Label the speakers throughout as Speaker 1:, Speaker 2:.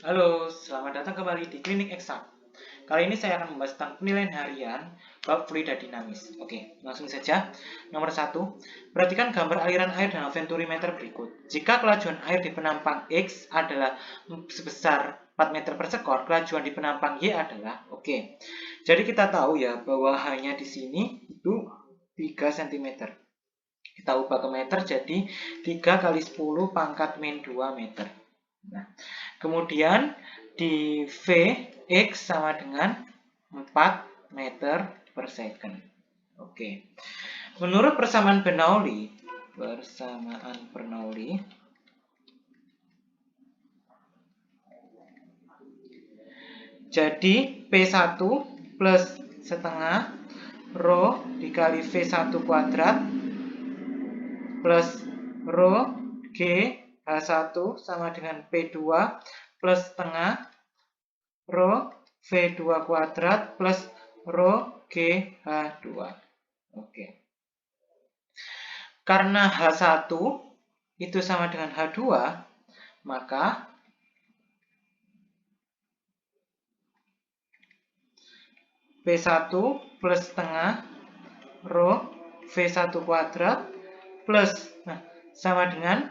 Speaker 1: Halo, selamat datang kembali di Klinik Eksak. Kali ini saya akan membahas tentang penilaian harian bab fluida dinamis. Oke, langsung saja. Nomor 1, perhatikan gambar aliran air dalam venturimeter berikut. Jika kelajuan air di penampang X adalah sebesar 4 meter per sekor, kelajuan di penampang Y adalah Oke. Jadi kita tahu ya bahwa hanya di sini itu 3 cm. Kita ubah ke meter jadi 3 kali 10 pangkat min 2 meter. Nah, kemudian di V, X sama dengan 4 meter per second. Oke. Menurut persamaan Bernoulli, jadi P1 plus setengah rho dikali V1 kuadrat plus rho G H1 sama dengan P2 plus setengah rho V2 kuadrat plus rho GH2. Oke. Karena H1 itu sama dengan H2, maka P1 plus setengah rho V1 kuadrat plus sama dengan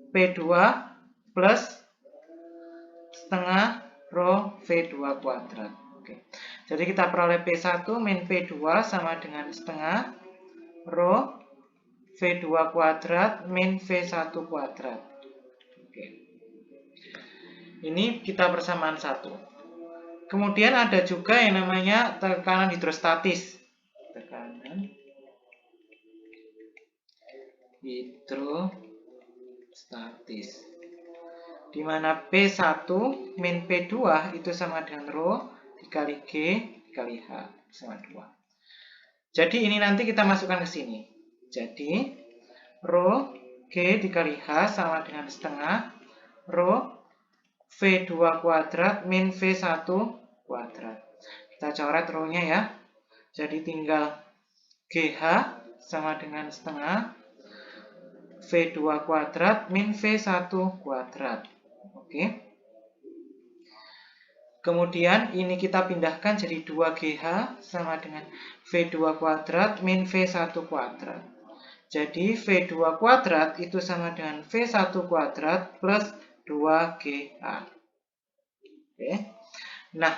Speaker 1: P2 plus setengah rho V2 kuadrat. Oke. Jadi kita peroleh P1 min P2 sama dengan setengah rho V2 kuadrat min V1 kuadrat. Oke. Ini kita persamaan 1. Kemudian ada juga yang namanya tekanan hidrostatis. Tekanan hidrostatis. Di mana P1 min P2 itu sama dengan rho dikali G dikali H sama 2. Jadi ini nanti kita masukkan ke sini. Jadi rho G dikali H sama dengan setengah rho V2 kuadrat min V1 kuadrat. Kita coret rho-nya ya. Jadi tinggal GH sama dengan setengah V2 kuadrat min V1 kuadrat. Oke. Kemudian ini kita pindahkan jadi 2GH sama dengan V2 kuadrat min V1 kuadrat. Jadi V2 kuadrat itu sama dengan V1 kuadrat plus 2GH. Oke. Nah,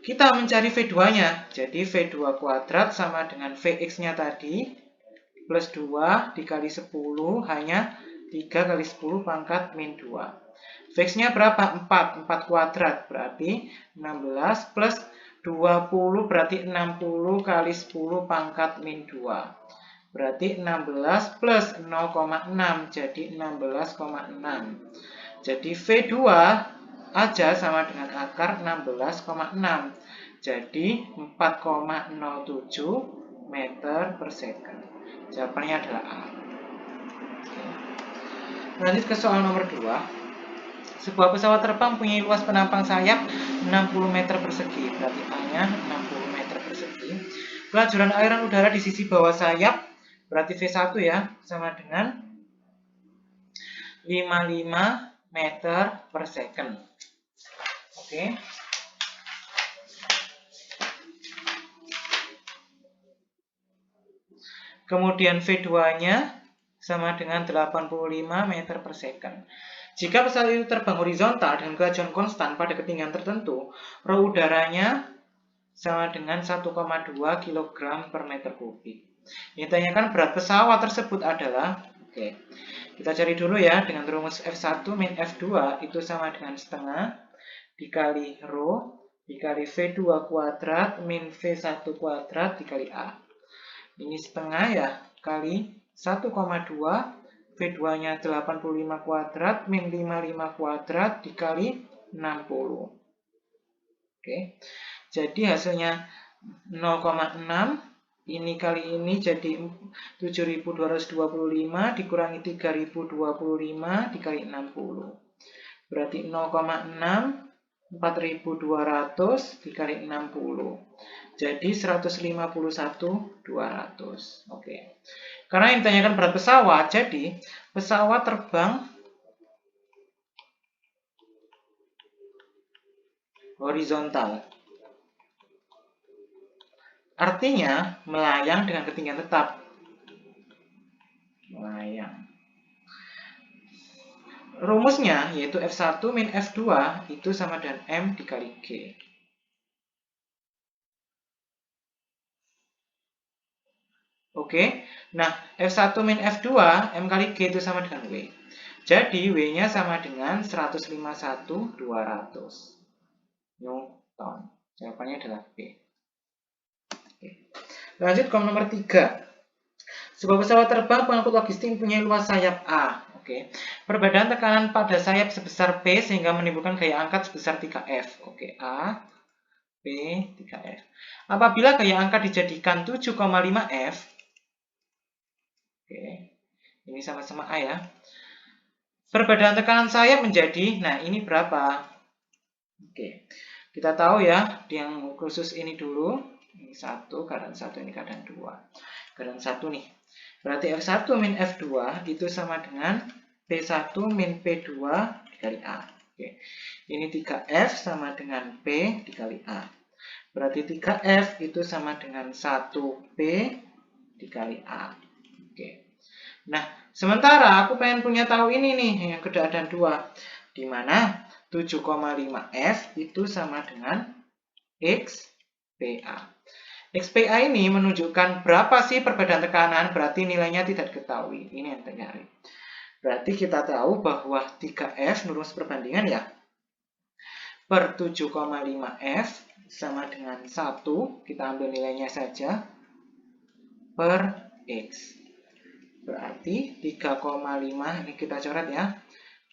Speaker 1: kita mencari V2-nya. Jadi V2 kuadrat sama dengan Vx-nya tadi plus 2 dikali 10 hanya 3 kali 10 pangkat min 2. Vx-nya berapa? 4. 4 kuadrat berarti 16 plus 20 berarti 60 kali 10 pangkat min 2. Berarti 16 plus 0,6 jadi 16,6. Jadi V2 aja sama dengan akar 16,6. Jadi 4,07 meter per second. Jawabannya adalah A. Lanjut ke soal nomor 2. Sebuah pesawat terbang punya luas penampang sayap 60 meter persegi. Berarti A-nya 60 meter persegi. Pelajuran aliran udara di sisi bawah sayap, berarti V1 ya, sama dengan 55 meter per second. Oke. Kemudian V2-nya sama dengan 85 meter per second. Jika pesawat itu terbang horizontal dengan kelajuan konstan pada ketinggian tertentu, rho udaranya sama dengan 1,2 kg per meter kubik. Yang ditanyakan berat pesawat tersebut adalah, oke, kita cari dulu ya, dengan rumus F1 min F2 itu sama dengan setengah dikali rho dikali V2 kuadrat min V1 kuadrat dikali A. Ini setengah ya, kali 1,2 V2-nya 85 kuadrat min 55 kuadrat dikali 60. Oke. Jadi hasilnya 0,6. Ini kali ini jadi 7.225 dikurangi 3.025 dikali 60. Berarti 0,6 4.200 dikali 60. Jadi 151.200. Oke. Karena yang ditanyakan berat pesawat, jadi pesawat terbang horizontal. Artinya melayang dengan ketinggian tetap. Melayang. Rumusnya yaitu F1 min F2 itu sama dengan M dikali G. Oke, nah F1 min F2, M kali G itu sama dengan W. Jadi W-nya sama dengan 151.200 Newton. Jawabannya adalah B. Oke. Lanjut kolom nomor 3. Sebuah pesawat terbang pengangkut logistik mempunyai luas sayap A. Oke. Perbedaan tekanan pada sayap sebesar P sehingga menimbulkan gaya angkat sebesar 3F. Oke, A, P, 3F. Apabila gaya angkat dijadikan 7,5 F, oke, ini sama-sama A ya. Perbedaan tekanan sayap menjadi, nah ini berapa? Oke, kita tahu ya, yang khusus ini dulu, ini 1, keadaan 1, ini keadaan 2. Keadaan 1 nih, berarti F1 min F2 itu sama dengan P1 min P2 dikali A. Oke, ini 3F sama dengan P dikali A. Berarti 3F itu sama dengan 1P dikali A. Oke. Nah, sementara aku pengen punya tahu ini nih, yang keadaan 2. Di mana 7,5F itu sama dengan XPA. XPA ini menunjukkan berapa sih perbedaan tekanan, berarti nilainya tidak diketahui. Ini yang ternyari. Berarti kita tahu bahwa 3F lurus perbandingan ya, per 7,5F sama dengan 1, kita ambil nilainya saja, per X. Berarti 3,5, ini kita coret ya,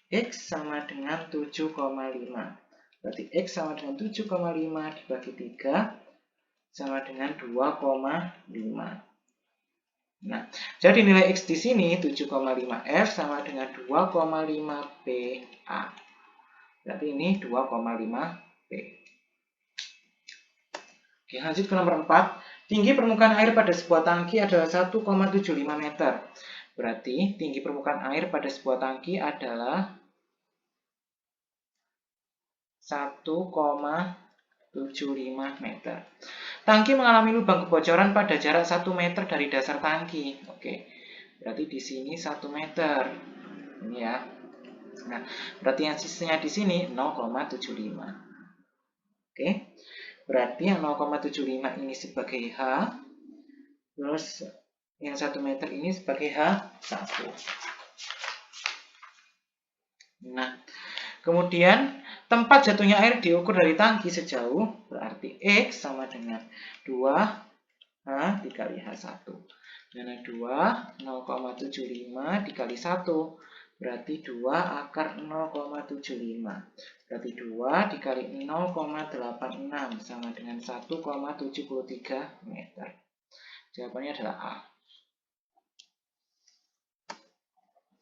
Speaker 1: X sama dengan 7,5. Berarti X sama dengan 7,5 dibagi 3, sama dengan 2,5. Nah, jadi nilai X di sini 7,5F sama dengan 2,5 PA. Berarti ini 2,5 P. Oke, lanjut ke nomor 4. Tinggi permukaan air pada sebuah tangki adalah 1,75 meter. Berarti tinggi permukaan air pada sebuah tangki adalah 1,75 meter. Tangki mengalami lubang kebocoran pada jarak 1 meter dari dasar tangki. Oke, berarti di sini 1 meter. Ini ya. Nah, berarti yang sisanya di sini 0,75. Oke, berarti yang 0,75 ini sebagai H, terus yang 1 meter ini sebagai H1. Nah, kemudian tempat jatuhnya air diukur dari tangki sejauh, berarti X sama dengan 2H dikali H1. Karena 2, 0,75 dikali 1, berarti 2 akar 0,75. Berarti 2 dikali 0,86 sama dengan 1,73 meter. Jawabannya adalah A.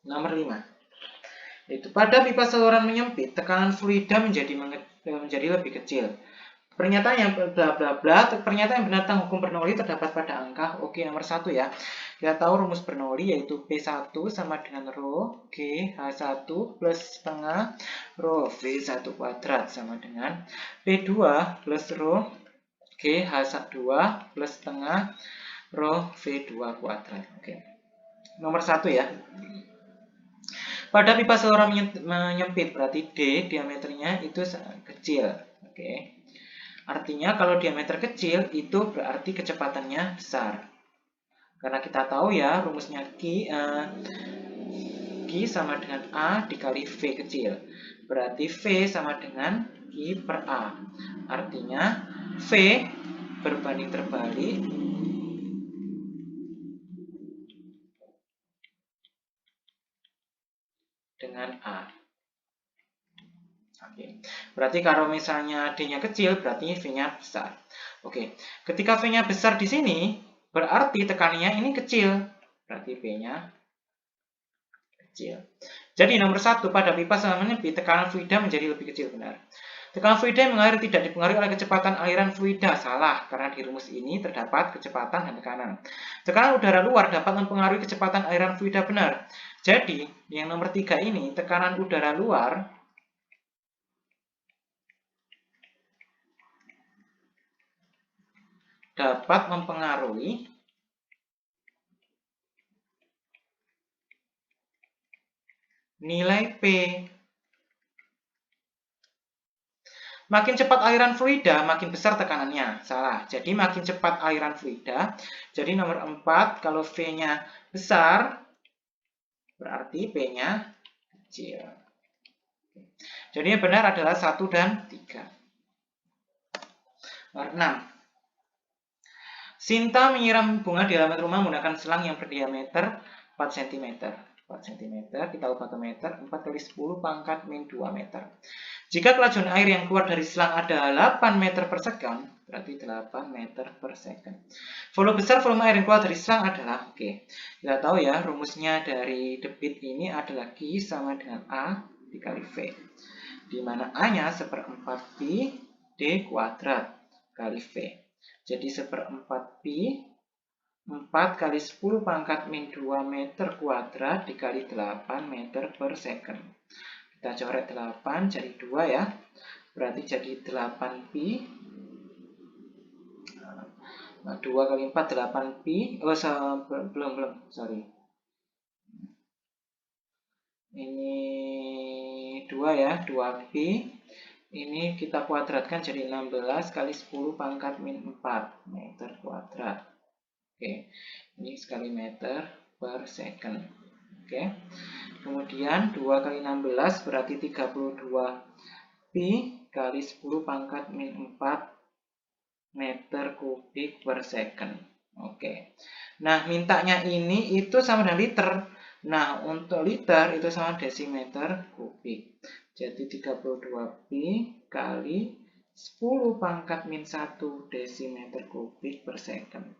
Speaker 1: Nomor 5. Itu pada pipa saluran menyempit, tekanan fluida menjadi lebih kecil. Pernyataan yang bla bla bla, pernyataan yang benar tentang hukum Bernoulli terdapat pada angka. Oke, nomor 1 ya. Kita tahu rumus Bernoulli yaitu P1 sama dengan rho G H1 plus setengah rho V1 kuadrat sama dengan P2 plus rho G H2 plus setengah rho V2 kuadrat. Oke. Nomor 1 ya. Pada pipa saluran menyempit, berarti D diameternya itu kecil. Oke. Artinya kalau diameter kecil itu berarti kecepatannya besar. Karena kita tahu ya rumusnya Q sama dengan A dikali V kecil. Berarti V sama dengan I per A. Artinya V berbanding terbalik dengan A. Oke. Berarti kalau misalnya D-nya kecil, berarti V-nya besar. Oke. Ketika V-nya besar di sini, berarti tekanannya ini kecil. Berarti V-nya kecil. Jadi nomor 1, pada pipa saluran menyempit, tekanan fluida menjadi lebih kecil, benar. Tekanan fluida yang mengalir tidak dipengaruhi oleh kecepatan aliran fluida, salah. Karena di rumus ini terdapat kecepatan dan tekanan. Tekanan udara luar dapat mempengaruhi kecepatan aliran fluida, benar. Jadi, yang nomor 3 ini, tekanan udara luar dapat mempengaruhi nilai P. Makin cepat aliran fluida, makin besar tekanannya. Salah. Jadi makin cepat aliran fluida. Jadi nomor 4, kalau V-nya besar, berarti P-nya kecil. Jadi yang benar adalah 1 dan 3. Nomor 6. Sinta menyiram bunga di halaman rumah menggunakan selang yang berdiameter 4 cm. 4 cm, kita ubah ke meter, 4 kali 10 pangkat min 2 meter. Jika kelajuan air yang keluar dari selang ada 8 meter per second, berarti 8 meter per second. Volume besar volume air yang keluar dari selang adalah, kita tahu ya, rumusnya dari debit ini adalah Q sama dengan A dikali V. Di mana A-nya 1/4 pi D kuadrat kali V. Jadi 1/4 pi 4 kali 10 pangkat min 2 meter kuadrat dikali 8 meter per second. Kita coret 8 jadi 2 ya. Berarti jadi 8 pi. 2 kali 4 8 pi. Oh, belum, sorry. Ini 2 ya, 2 pi. Ini kita kuadratkan jadi 16 kali 10 pangkat min 4 meter kuadrat. Ini sekali meter per second. Kemudian 2 kali 16 berarti 32 pi kali 10 pangkat min 4 meter kubik per second. Nah, mintanya ini itu sama dengan liter. Nah, untuk liter itu sama desimeter kubik. Jadi 32 pi kali 10 pangkat min 1 desimeter kubik per second.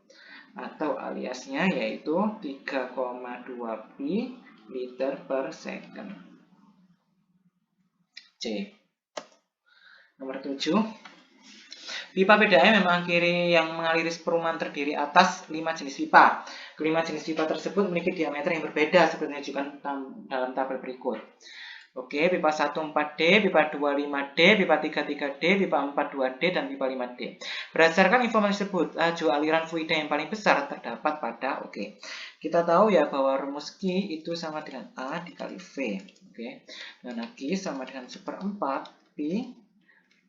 Speaker 1: Atau aliasnya yaitu 3,2 pi liter per second. C. Nomor 7. Pipa PDAM yang mengaliri perumahan terdiri atas 5 jenis pipa. Kelima jenis pipa tersebut memiliki diameter yang berbeda seperti yang ditunjukkan dalam tabel berikut. Pipa 1 4D, pipa 2 5D, pipa 3 3D, pipa 4 2D, dan pipa 5D. Berdasarkan informasi tersebut, laju aliran fluida yang paling besar terdapat pada Kita tahu ya bahwa rumus Q itu sama dengan A dikali V. Nah, Q sama dengan 1/4 pi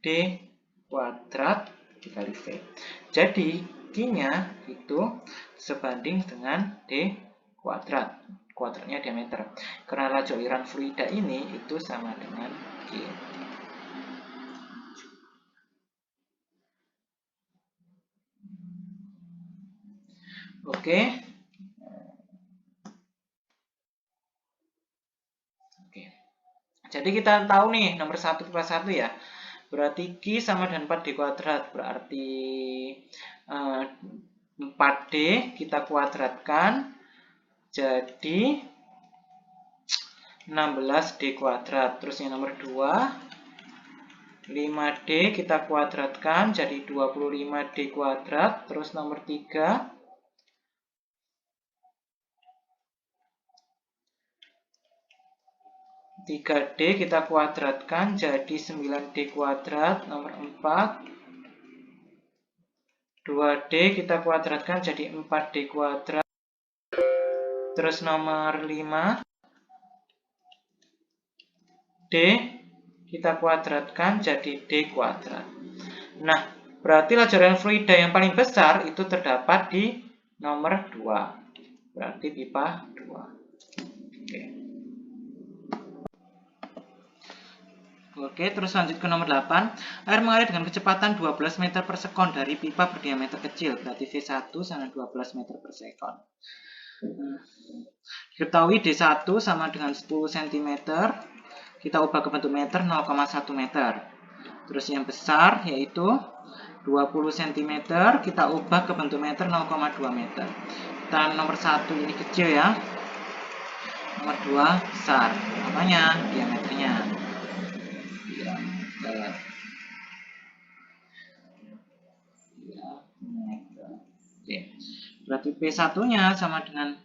Speaker 1: D kuadrat dikali V. Jadi Q-nya itu sebanding dengan D kuadrat. Kuadratnya diameter. Karena laju aliran fluida ini itu sama dengan Q. Jadi kita tahu nih nomor 1 pipa 1 ya. Berarti Q sama dengan 4D kuadrat. Berarti 4D kita kuadratkan jadi 16D kuadrat. Terus yang nomor 2 5D kita kuadratkan jadi 25D kuadrat. Terus nomor 3 3D kita kuadratkan jadi 9D kuadrat. Nomor 4 2D kita kuadratkan jadi 4D kuadrat. Terus nomor 5 D kita kuadratkan jadi D kuadrat. Nah, berarti laju aliran fluida yang paling besar itu terdapat di nomor 2. Berarti pipa 2. Terus lanjut ke nomor 8. Air mengalir dengan kecepatan 12 meter per sekon dari pipa berdiameter kecil. Berarti V1 sama 12 meter per sekon. Diketahui D1 sama dengan 10 cm. Kita ubah ke bentuk meter 0,1 meter. Terus yang besar yaitu 20 cm. Kita ubah ke bentuk meter 0,2 meter. Dan nomor 1 ini kecil ya. Nomor 2 besar. Namanya diameternya. Berarti P1-nya sama dengan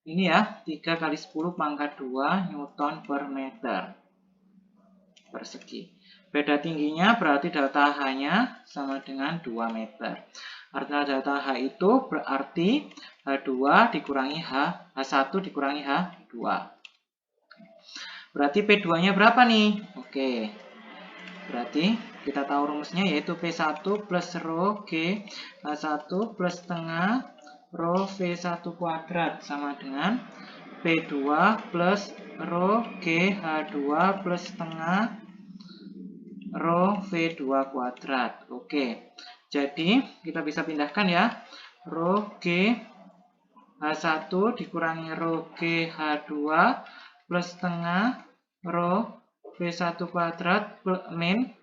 Speaker 1: ini ya, 3 kali 10 pangkat 2 Newton per meter persegi. Beda tingginya berarti delta H-nya sama dengan 2 meter. Artikel delta H itu berarti H2 dikurangi H1 dikurangi H2. Berarti P2-nya berapa nih? Oke. Berarti kita tahu rumusnya yaitu P1 plus rho G H1 plus setengah rho V1 kuadrat sama dengan P2 plus rho G H2 plus setengah rho V2 kuadrat. Oke. Jadi kita bisa pindahkan ya. Rho G H1 dikurangi rho G H2 plus setengah rho V1 kuadrat min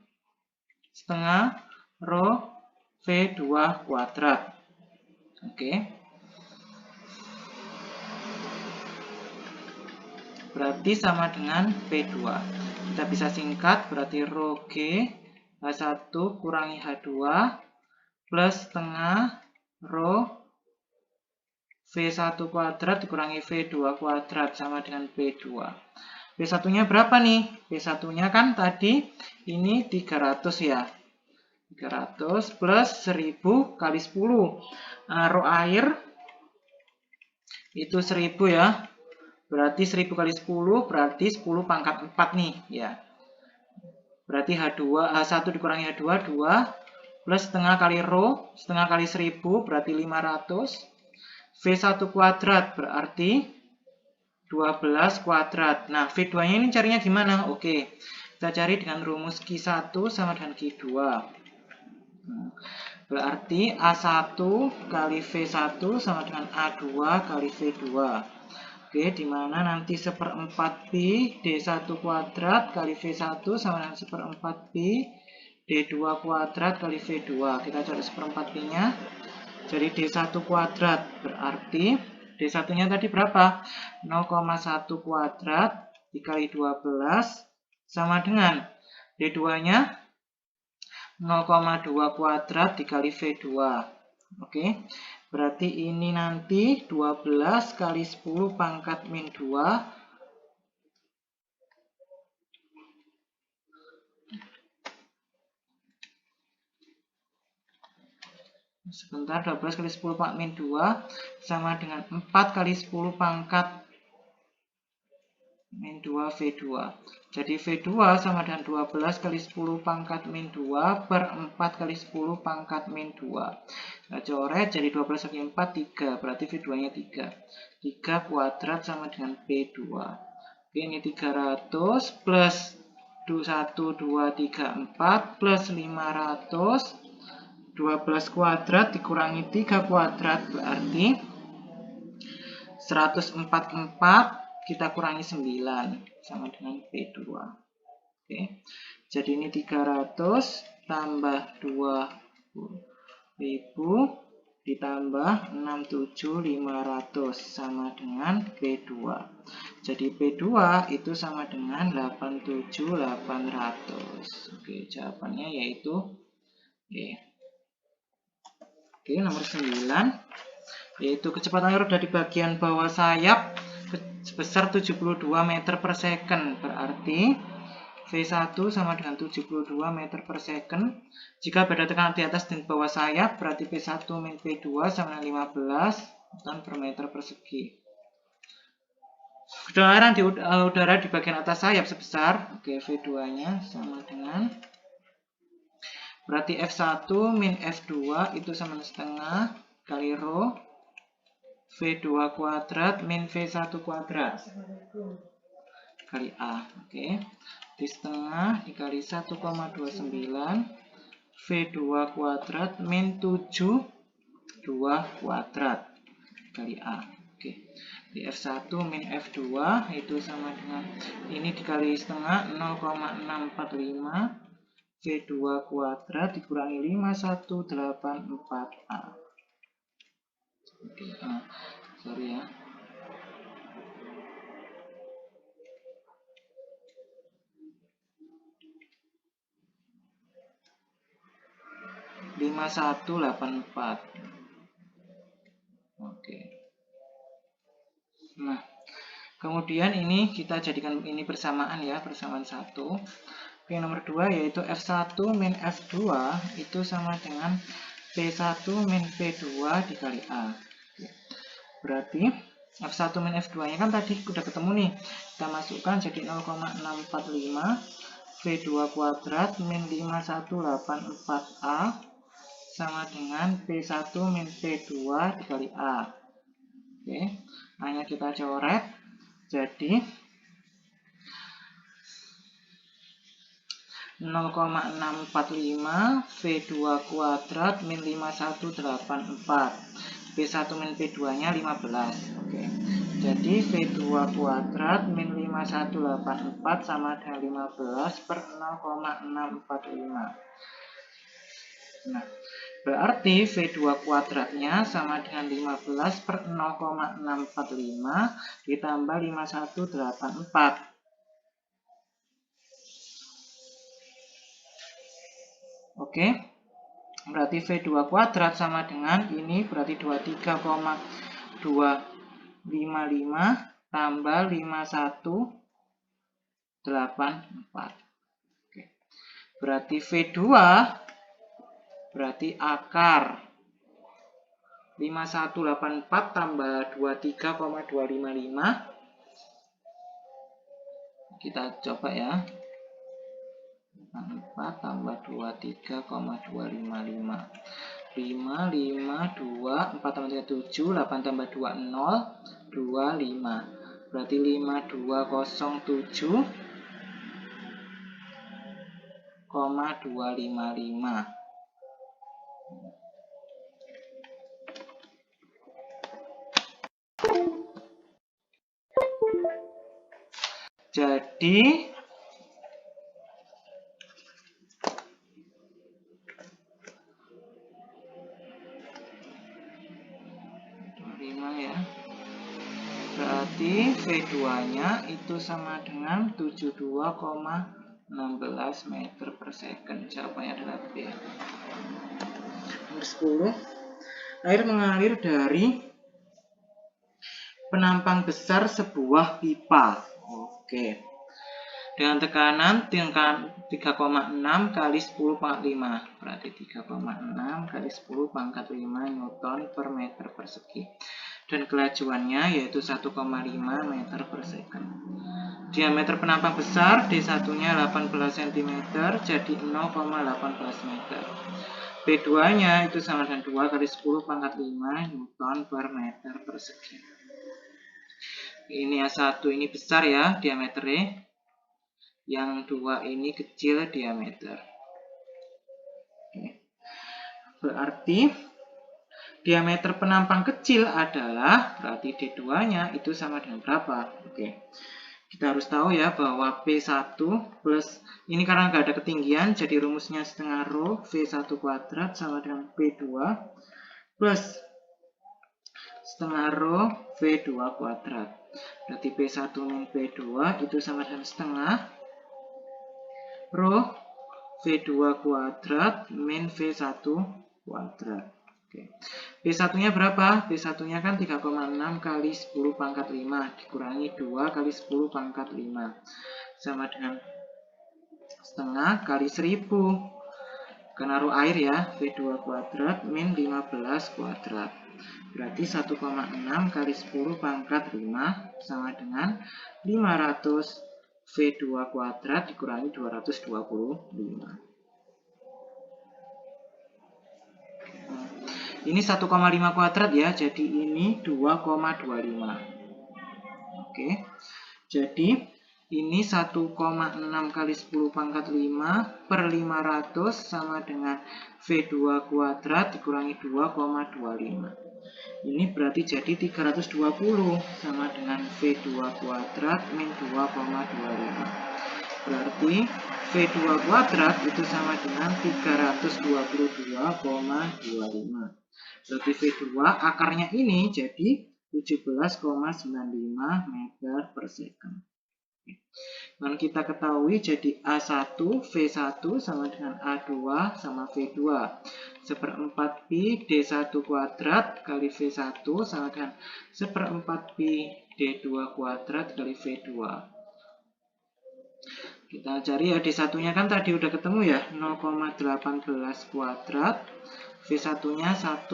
Speaker 1: setengah rho V2 kuadrat. Oke. Berarti sama dengan P2. Kita bisa singkat, berarti rho G H1 kurangi H2 plus setengah rho V1 kuadrat dikurangi V2 kuadrat sama dengan P2. P1-nya berapa nih? P1-nya kan tadi ini 300 ya. 300 plus 1000 kali 10. Rho air itu 1000 ya. Berarti 1000 kali 10 berarti 10 pangkat 4 nih ya. Berarti H1 dikurangi H2 2 plus setengah kali rho, setengah kali 1000 berarti 500. V1 kuadrat berarti 12 kuadrat. Nah, V2-nya ini carinya gimana? Oke, kita cari dengan rumus Q1 sama dengan Q2. Berarti A1 kali V1 sama dengan A2 kali V2. Oke, dimana nanti 1/4 pi D1 kuadrat kali V1 sama dengan 1/4 pi D2 kuadrat kali V2. Kita cari 1/4 pi-nya. Jadi D1 kuadrat berarti D1-nya tadi berapa? 0,1 kuadrat dikali 12 sama dengan D2-nya 0,2 kuadrat dikali V2. Oke. Berarti ini nanti 12 kali 10 pangkat min 2. Sebentar, 12 kali 10 pangkat min 2 sama dengan 4 kali 10 pangkat min 2 V2. Jadi V2 sama dengan 12 kali 10 pangkat min 2 per 4 kali 10 pangkat min 2. Nah, coret jadi 12 kali 4, 3. Berarti V2-nya 3. 3 kuadrat sama dengan P2. Oke, ini 300 plus 1, 2, 3, 4 plus 500. 12 kuadrat dikurangi 3 kuadrat berarti 144. Kita kurangi 9 sama dengan P2. Oke. Jadi ini 300 tambah 2000 ditambah 67500 sama dengan P2. Jadi P2 itu sama dengan 87800. Oke, jawabannya yaitu E. Oke, nomor 9 yaitu kecepatan air dari bagian bawah sayap sebesar 72 meter per second. Berarti V1 sama dengan 72 meter per second. Jika beda tekanan di atas dan bawah sayap, berarti P1 min P2 sama dengan 15 Newton per meter persegi. Kedalam di udara di bagian atas sayap sebesar, oke, V2-nya sama dengan, berarti F1 min F2 itu sama dengan setengah kali rho V2 kuadrat min V1 kuadrat kali A. Oke. Di setengah dikali 1,29 V2 kuadrat min 7 2 kuadrat kali A. Oke. Di F1 min F2 itu sama dengan ini dikali setengah 0,645 V2 kuadrat dikurangi 5184A. Oke, sorry ya. Lima 5184. Oke. Nah, kemudian ini kita jadikan ini persamaan ya, persamaan 1. Oke, nomor 2 yaitu F1 min F2 itu sama dengan P1 min P2 dikali A. Berarti F1 min F2 nya kan tadi udah ketemu nih, kita masukkan jadi 0,645 V2 kuadrat min 5184A sama dengan P1 min P2 dikali A. Oke, A-nya kita coret, jadi 0,645 V2 kuadrat min 5184. P1 min P2 nya 15. Oke, jadi V2 kuadrat min 5184 sama dengan 15 per 0,645. Nah, berarti V2 kuadratnya sama dengan 15 per 0,645 ditambah 5184. Oke, berarti V2 kuadrat sama dengan ini berarti 23,255 tambah 5184. Oke, berarti V2 berarti akar 5184 tambah 23,255. Kita coba ya. 4 tambah 23,255. 5, 5, 2, 4 tambah 3, 7, 8 tambah 2, 0, 25. Berarti 5207,255. Jadi ya. Berarti V2-nya itu sama dengan 72,16 meter per second. Jawabannya adalah B. Nomor 10. Air mengalir dari penampang besar sebuah pipa. Oke. Dengan tekanan 3,6 kali 10 pangkat 5. Berarti 3,6 kali 10 pangkat 5 Newton per meter persegi. Dan kelajuannya yaitu 1,5 meter per second. Diameter penampang besar D1-nya 18 cm, jadi 0,18 meter. B2-nya itu sama dengan 2 kali 10 pangkat 5 Newton per meter persegi. Ini A1 ini besar ya diameternya. Yang 2 ini kecil diameter. Oke. Berarti diameter penampang kecil adalah berarti D2-nya itu sama dengan berapa? Oke. Kita harus tahu ya bahwa P1 plus ini karena nggak ada ketinggian, jadi rumusnya setengah rho V1 kuadrat sama dengan P2 plus setengah rho V2 kuadrat. Berarti P1 min P2 itu sama dengan setengah rho V2 kuadrat min V1 kuadrat. Oke. P1-nya berapa? P1-nya kan 3,6 kali 10 pangkat 5 dikurangi 2 kali 10 pangkat 5 sama dengan setengah kali 1000. Karena rho air ya, V2 kuadrat min 15 kuadrat. Berarti 1,6 kali 10 pangkat 5 sama dengan 500 V2 kuadrat dikurangi 225. Ini 1,5 kuadrat ya, jadi ini 2,25. Oke, jadi ini 1,6 kali 10 pangkat 5 per 500 sama dengan V2 kuadrat dikurangi 2,25. Ini berarti jadi 320 sama dengan V2 kuadrat min 2,25. Berarti V2 kuadrat itu sama dengan 322,25. Berarti V2 akarnya ini jadi 17,95 meter per second. Dan kita ketahui jadi A1 V1 sama dengan A2 sama V2. 1/4 pi D1 kuadrat kali V1 sama dengan 1/4 pi D2 kuadrat kali V2. Kita cari ya D1-nya kan tadi udah ketemu ya, 0,18 kuadrat V1-nya 1,5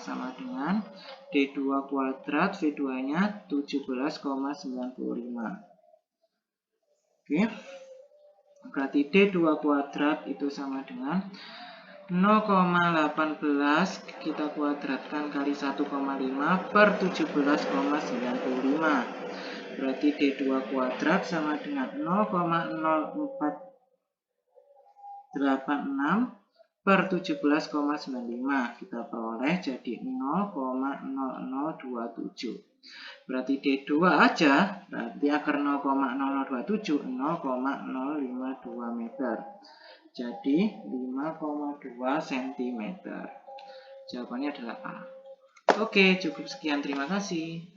Speaker 1: sama dengan D2 kuadrat, V2-nya 17,95. Oke. Berarti D2 kuadrat itu sama dengan 0,18 kita kuadratkan kali 1,5 per 17,95. Berarti D2 kuadrat sama dengan 0,0486 per 17,95. Kita peroleh jadi 0,0027. Berarti D2 aja, berarti akar 0,0027, 0,052 meter. Jadi 5,2 cm. Jawabannya adalah A. Oke, cukup sekian. Terima kasih.